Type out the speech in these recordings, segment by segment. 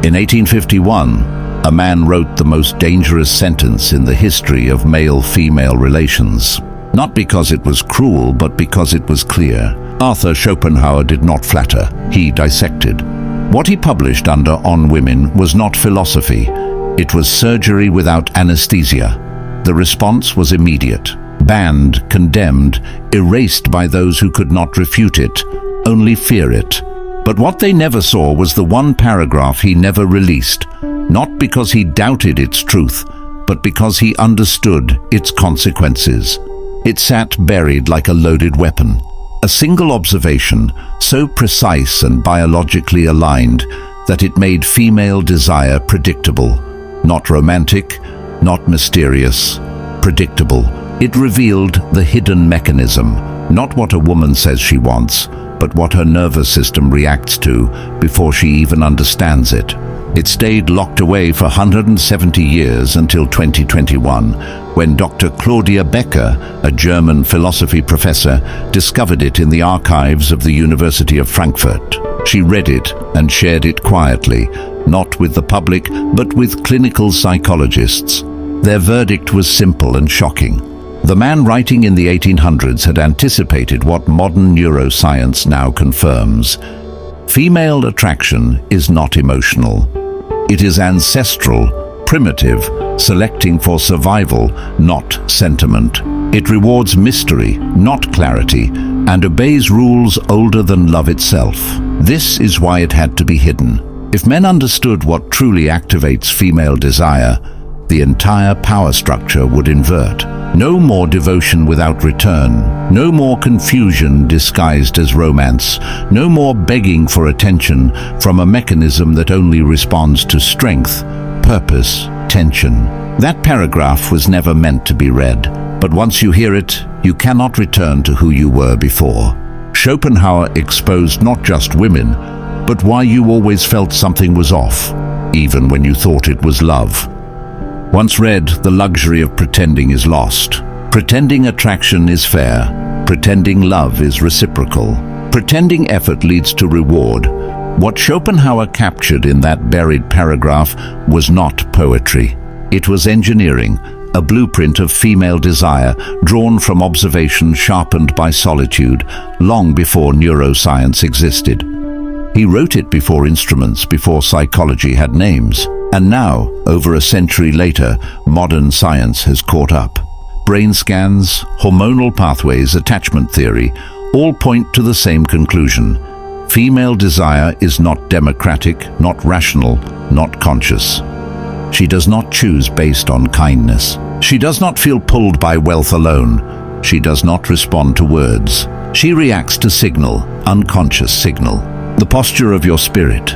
In 1851, a man wrote the most dangerous sentence in the history of male-female relations. Not because it was cruel, but because it was clear. Arthur Schopenhauer did not flatter, he dissected. What he published under On Women was not philosophy, it was surgery without anesthesia. The response was immediate. Banned, condemned, erased by those who could not refute it, only fear it. But what they never saw was the one paragraph he never released, not because he doubted its truth, but because he understood its consequences. It sat buried like a loaded weapon. A single observation, so precise and biologically aligned that it made female desire predictable. Not romantic, not mysterious, predictable. It revealed the hidden mechanism, not what a woman says she wants, but what her nervous system reacts to before she even understands it. It stayed locked away for 170 years until 2021, when Dr. Claudia Becker, a German philosophy professor, discovered it in the archives of the University of Frankfurt. She read it and shared it quietly, not with the public, but with clinical psychologists. Their verdict was simple and shocking. The man writing in the 1800s had anticipated what modern neuroscience now confirms. Female attraction is not emotional. It is ancestral, primitive, selecting for survival, not sentiment. It rewards mystery, not clarity, and obeys rules older than love itself. This is why it had to be hidden. If men understood what truly activates female desire, the entire power structure would invert. No more devotion without return, no more confusion disguised as romance, no more begging for attention from a mechanism that only responds to strength, purpose, tension. That paragraph was never meant to be read, but once you hear it, you cannot return to who you were before. Schopenhauer exposed not just women, but why you always felt something was off, even when you thought it was love. Once read, the luxury of pretending is lost. Pretending attraction is fair. Pretending love is reciprocal. Pretending effort leads to reward. What Schopenhauer captured in that buried paragraph was not poetry. It was engineering, a blueprint of female desire drawn from observation sharpened by solitude, long before neuroscience existed. He wrote it before instruments, before psychology had names. And now, over a century later, modern science has caught up. Brain scans, hormonal pathways, attachment theory, all point to the same conclusion. Female desire is not democratic, not rational, not conscious. She does not choose based on kindness. She does not feel pulled by wealth alone. She does not respond to words. She reacts to signal, unconscious signal. The posture of your spirit,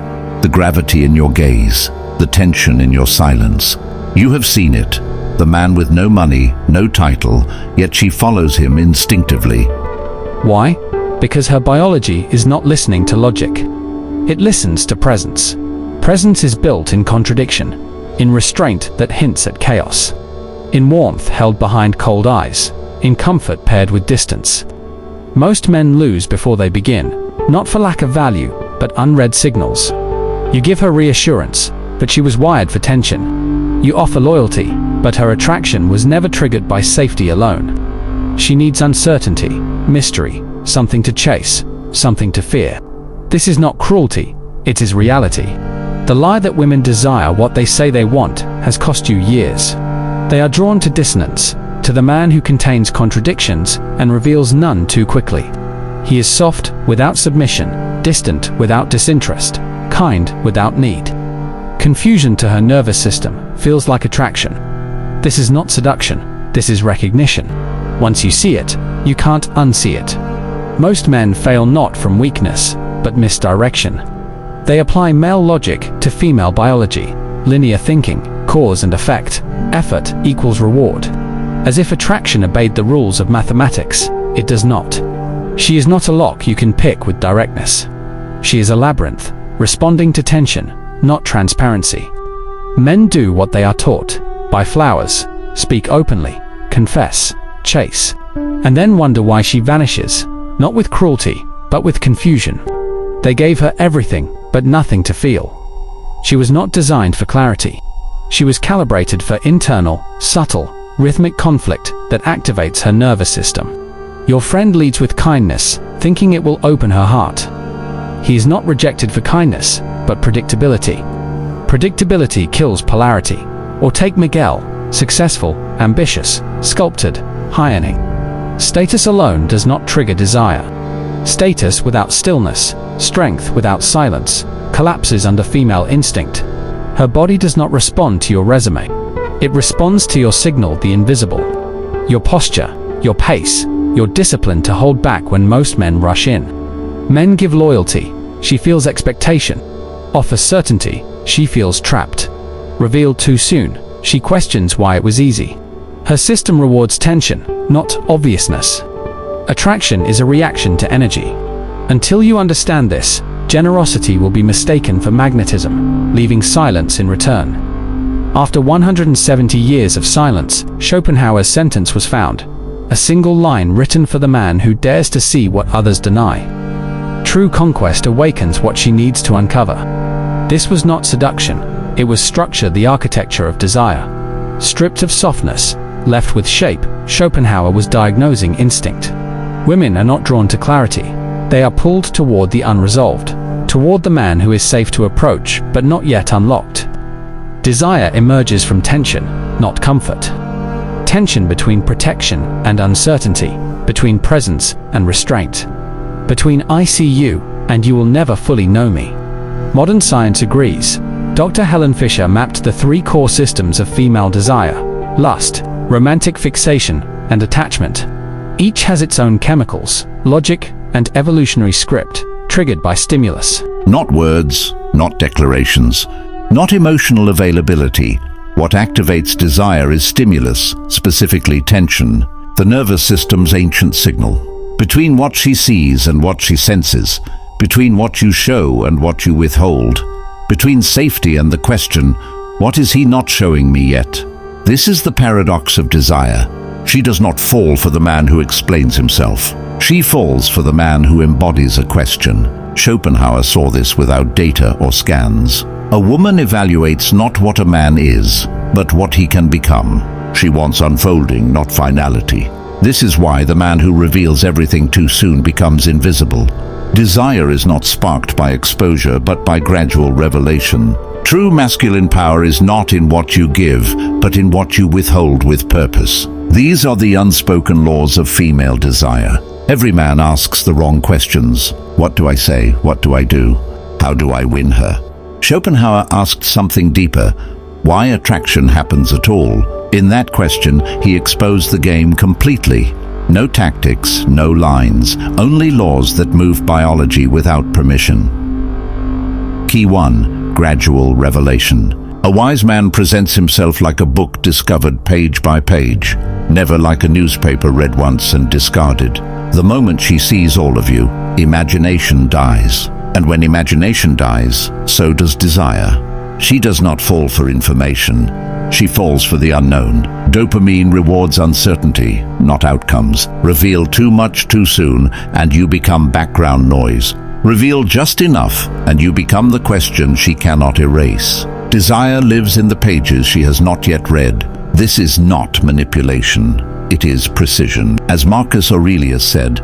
the gravity in your gaze, the tension in your silence. You have seen it. The man with no money, no title, yet she follows him instinctively. Why? Because her biology is not listening to logic. It listens to presence. Presence is built in contradiction, in restraint that hints at chaos, in warmth held behind cold eyes, in comfort paired with distance. Most men lose before they begin, not for lack of value, but unread signals. You give her reassurance, but she was wired for tension. You offer loyalty, but her attraction was never triggered by safety alone. She needs uncertainty, mystery, something to chase, something to fear. This is not cruelty, it is reality. The lie that women desire what they say they want has cost you years. They are drawn to dissonance, to the man who contains contradictions and reveals none too quickly. He is soft without submission, distant without disinterest, kind without need. Confusion to her nervous system feels like attraction. This is not seduction, this is recognition. Once you see it, you can't unsee it. Most men fail not from weakness, but misdirection. They apply male logic to female biology, linear thinking, cause and effect, effort equals reward. As if attraction obeyed the rules of mathematics, it does not. She is not a lock you can pick with directness. She is a labyrinth, responding to tension, not transparency. Men do what they are taught, buy flowers, speak openly, confess, chase, and then wonder why she vanishes, not with cruelty, but with confusion. They gave her everything, but nothing to feel. She was not designed for clarity. She was calibrated for internal, subtle, rhythmic conflict that activates her nervous system. Your friend leads with kindness, thinking it will open her heart. He is not rejected for kindness, but predictability. Predictability kills polarity. Or take Miguel, successful, ambitious, sculpted, high-earning. Status alone does not trigger desire. Status without stillness, strength without silence, collapses under female instinct. Her body does not respond to your resume. It responds to your signal, the invisible. Your posture, your pace, your discipline to hold back when most men rush in. Men give loyalty, she feels expectation. Offers certainty, she feels trapped. Revealed too soon, she questions why it was easy. Her system rewards tension, not obviousness. Attraction is a reaction to energy. Until you understand this, generosity will be mistaken for magnetism, leaving silence in return. After 170 years of silence, Schopenhauer's sentence was found. A single line written for the man who dares to see what others deny. True conquest awakens what she needs to uncover. This was not seduction, it was structure, the architecture of desire. Stripped of softness, left with shape, Schopenhauer was diagnosing instinct. Women are not drawn to clarity. They are pulled toward the unresolved, toward the man who is safe to approach, but not yet unlocked. Desire emerges from tension, not comfort. Tension between protection and uncertainty, between presence and restraint. Between I see you and you will never fully know me. Modern science agrees. Dr. Helen Fisher mapped the three core systems of female desire: lust, romantic fixation, and attachment. Each has its own chemicals, logic, and evolutionary script, triggered by stimulus. Not words, not declarations, not emotional availability. What activates desire is stimulus, specifically tension, the nervous system's ancient signal. Between what she sees and what she senses, between what you show and what you withhold, between safety and the question, what is he not showing me yet? This is the paradox of desire. She does not fall for the man who explains himself. She falls for the man who embodies a question. Schopenhauer saw this without data or scans. A woman evaluates not what a man is, but what he can become. She wants unfolding, not finality. This is why the man who reveals everything too soon becomes invisible. Desire is not sparked by exposure, but by gradual revelation. True masculine power is not in what you give, but in what you withhold with purpose. These are the unspoken laws of female desire. Every man asks the wrong questions. What do I say? What do I do? How do I win her? Schopenhauer asked something deeper: why attraction happens at all. In that question, he exposed the game completely. No tactics, no lines, only laws that move biology without permission. Key 1. Gradual revelation. A wise man presents himself like a book discovered page by page, never like a newspaper read once and discarded. The moment she sees all of you, imagination dies. And when imagination dies, so does desire. She does not fall for information. She falls for the unknown. Dopamine rewards uncertainty, not outcomes. Reveal too much too soon, and you become background noise. Reveal just enough, and you become the question she cannot erase. Desire lives in the pages she has not yet read. This is not manipulation. It is precision. As Marcus Aurelius said,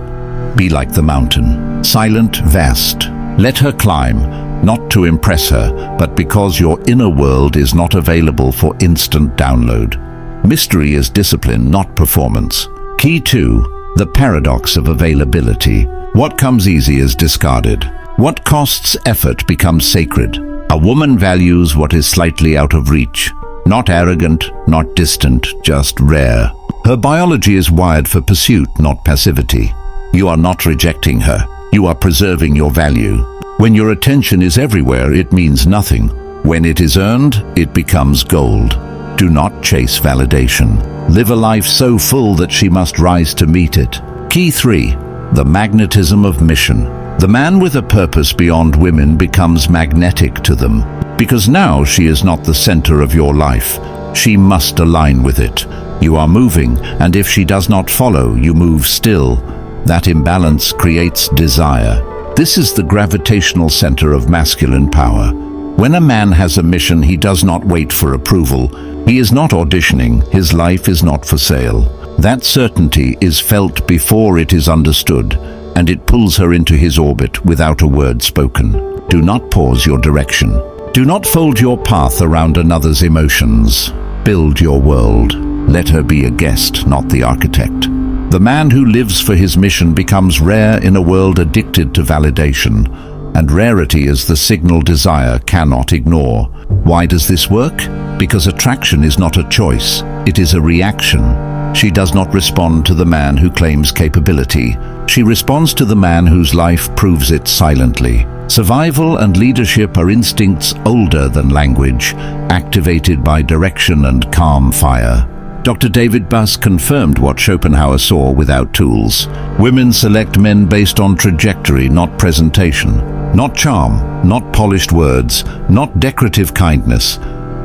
be like the mountain, silent, vast. Let her climb, not to impress her, but because your inner world is not available for instant download. Mystery is discipline, not performance. Key 2. The paradox of availability. What comes easy is discarded. What costs effort becomes sacred. A woman values what is slightly out of reach. Not arrogant, not distant, just rare. Her biology is wired for pursuit, not passivity. You are not rejecting her. You are preserving your value. When your attention is everywhere, it means nothing. When it is earned, it becomes gold. Do not chase validation. Live a life so full that she must rise to meet it. Key 3. The magnetism of mission. The man with a purpose beyond women becomes magnetic to them, because now she is not the center of your life. She must align with it. You are moving, and if she does not follow, you move still. That imbalance creates desire. This is the gravitational center of masculine power. When a man has a mission, he does not wait for approval. He is not auditioning. His life is not for sale. That certainty is felt before it is understood, and it pulls her into his orbit without a word spoken. Do not pause your direction. Do not fold your path around another's emotions. Build your world. Let her be a guest, not the architect. The man who lives for his mission becomes rare in a world addicted to validation, and rarity is the signal desire cannot ignore. Why does this work? Because attraction is not a choice, it is a reaction. She does not respond to the man who claims capability. She responds to the man whose life proves it silently. Survival and leadership are instincts older than language, activated by direction and calm fire. Dr. David Buss confirmed what Schopenhauer saw without tools. Women select men based on trajectory, not presentation. Not charm, not polished words, not decorative kindness,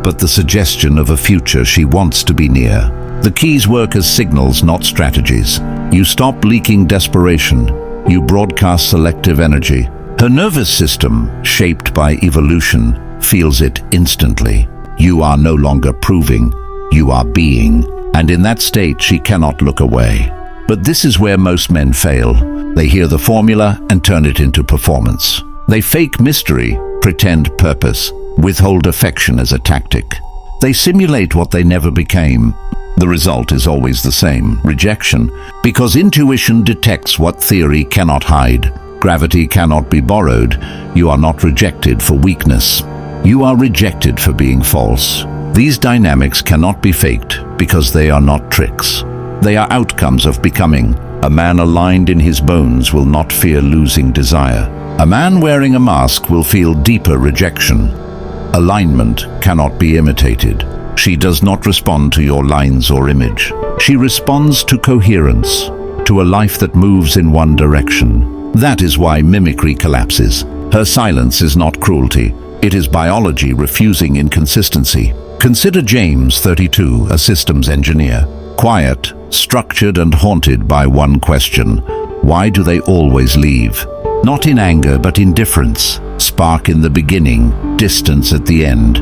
but the suggestion of a future she wants to be near. The keys work as signals, not strategies. You stop leaking desperation. You broadcast selective energy. Her nervous system, shaped by evolution, feels it instantly. You are no longer proving, you are being. And in that state, she cannot look away. But this is where most men fail. They hear the formula and turn it into performance. They fake mystery, pretend purpose, withhold affection as a tactic. They simulate what they never became. The result is always the same, rejection, because intuition detects what theory cannot hide. Gravity cannot be borrowed. You are not rejected for weakness. You are rejected for being false. These dynamics cannot be faked because they are not tricks. They are outcomes of becoming. A man aligned in his bones will not fear losing desire. A man wearing a mask will feel deeper rejection. Alignment cannot be imitated. She does not respond to your lines or image. She responds to coherence, to a life that moves in one direction. That is why mimicry collapses. Her silence is not cruelty. It is biology refusing inconsistency. Consider James, 32, a systems engineer. Quiet, structured and haunted by one question. Why do they always leave? Not in anger, but indifference. Spark in the beginning, distance at the end.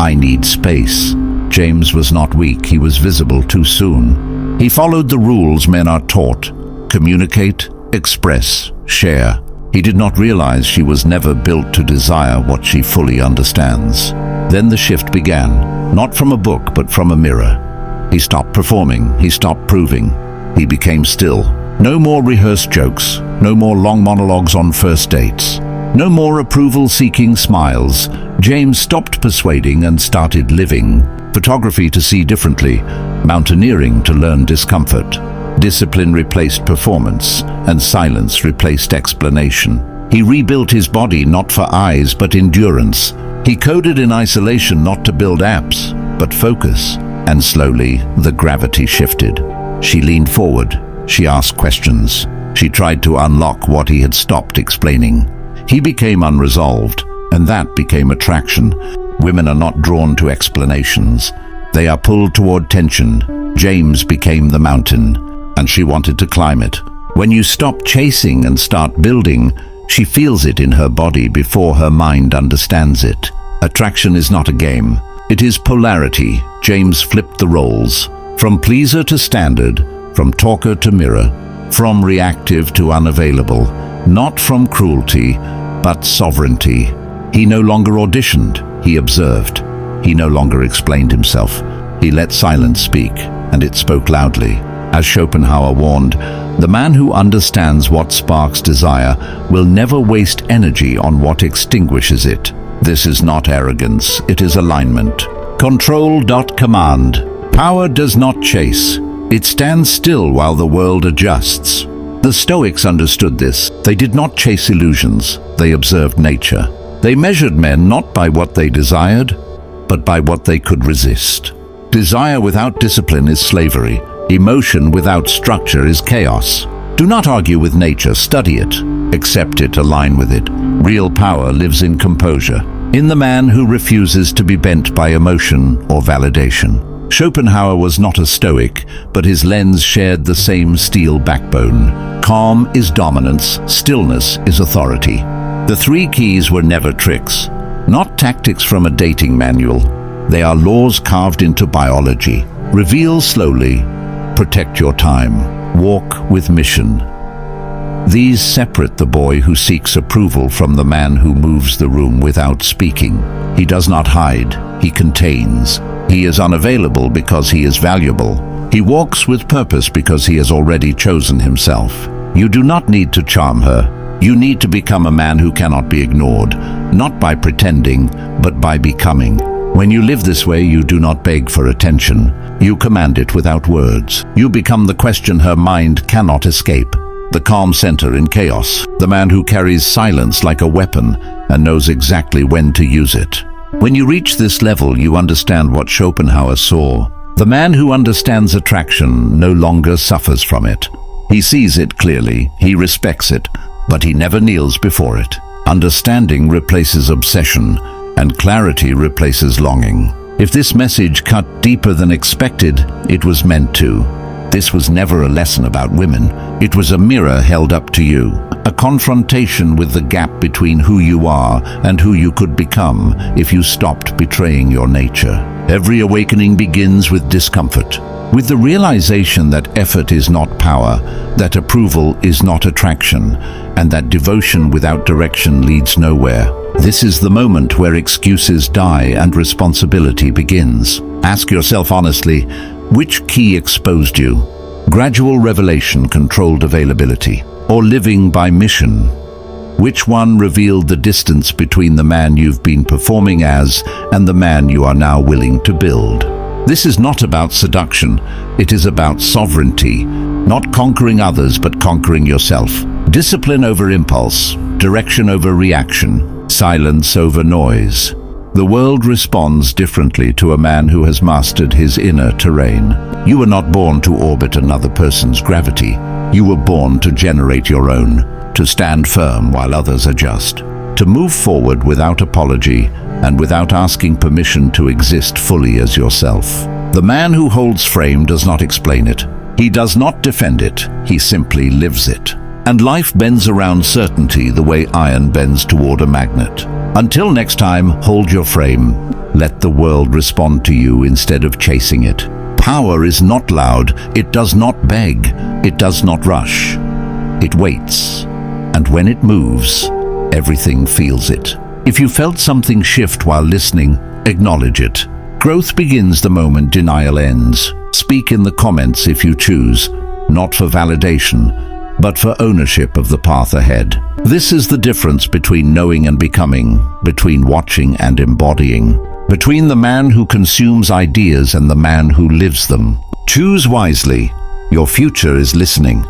I need space. James was not weak, he was visible too soon. He followed the rules men are taught. Communicate, express, share. He did not realize she was never built to desire what she fully understands. Then the shift began, not from a book, but from a mirror. He stopped performing, he stopped proving. He became still. No more rehearsed jokes, no more long monologues on first dates. No more approval-seeking smiles. James stopped persuading and started living. Photography to see differently, mountaineering to learn discomfort. Discipline replaced performance, and silence replaced explanation. He rebuilt his body not for eyes but endurance. He coded in isolation not to build apps, but focus. And slowly, the gravity shifted. She leaned forward. She asked questions. She tried to unlock what he had stopped explaining. He became unresolved, and that became attraction. Women are not drawn to explanations. They are pulled toward tension. James became the mountain, and she wanted to climb it. When you stop chasing and start building, she feels it in her body before her mind understands it. Attraction is not a game. It is polarity. James flipped the roles. From pleaser to standard, from talker to mirror, from reactive to unavailable. Not from cruelty, but sovereignty. He no longer auditioned, he observed. He no longer explained himself. He let silence speak, and it spoke loudly. As Schopenhauer warned, the man who understands what sparks desire will never waste energy on what extinguishes it. This is not arrogance, it is alignment. Control.command. Power does not chase. It stands still while the world adjusts. The Stoics understood this. They did not chase illusions. They observed nature. They measured men not by what they desired, but by what they could resist. Desire without discipline is slavery. Emotion without structure is chaos. Do not argue with nature, study it. Accept it, align with it. Real power lives in composure, in the man who refuses to be bent by emotion or validation. Schopenhauer was not a Stoic, but his lens shared the same steel backbone. Calm is dominance, stillness is authority. The three keys were never tricks. Not tactics from a dating manual. They are laws carved into biology. Reveal slowly. Protect your time. Walk with mission. These separate the boy who seeks approval from the man who moves the room without speaking. He does not hide, he contains. He is unavailable because he is valuable. He walks with purpose because he has already chosen himself. You do not need to charm her. You need to become a man who cannot be ignored, not by pretending, but by becoming. When you live this way, you do not beg for attention. You command it without words. You become the question her mind cannot escape. The calm center in chaos, the man who carries silence like a weapon and knows exactly when to use it. When you reach this level, you understand what Schopenhauer saw. The man who understands attraction no longer suffers from it. He sees it clearly, he respects it, but he never kneels before it. Understanding replaces obsession, and clarity replaces longing. If this message cut deeper than expected, it was meant to. This was never a lesson about women. It was a mirror held up to you, a confrontation with the gap between who you are and who you could become if you stopped betraying your nature. Every awakening begins with discomfort, with the realization that effort is not power, that approval is not attraction, and that devotion without direction leads nowhere. This is the moment where excuses die and responsibility begins. Ask yourself honestly, which key exposed you? Gradual revelation controlled availability, or living by mission? Which one revealed the distance between the man you've been performing as and the man you are now willing to build? This is not about seduction, it is about sovereignty, not conquering others but conquering yourself. Discipline over impulse, direction over reaction, silence over noise. The world responds differently to a man who has mastered his inner terrain. You were not born to orbit another person's gravity. You were born to generate your own, to stand firm while others adjust, to move forward without apology and without asking permission to exist fully as yourself. The man who holds frame does not explain it. He does not defend it. He simply lives it. And life bends around certainty the way iron bends toward a magnet. Until next time, hold your frame. Let the world respond to you instead of chasing it. Power is not loud. It does not beg. It does not rush. It waits. And when it moves, everything feels it. If you felt something shift while listening, acknowledge it. Growth begins the moment denial ends. Speak in the comments if you choose, not for validation, but for ownership of the path ahead. This is the difference between knowing and becoming, between watching and embodying, between the man who consumes ideas and the man who lives them. Choose wisely. Your future is listening.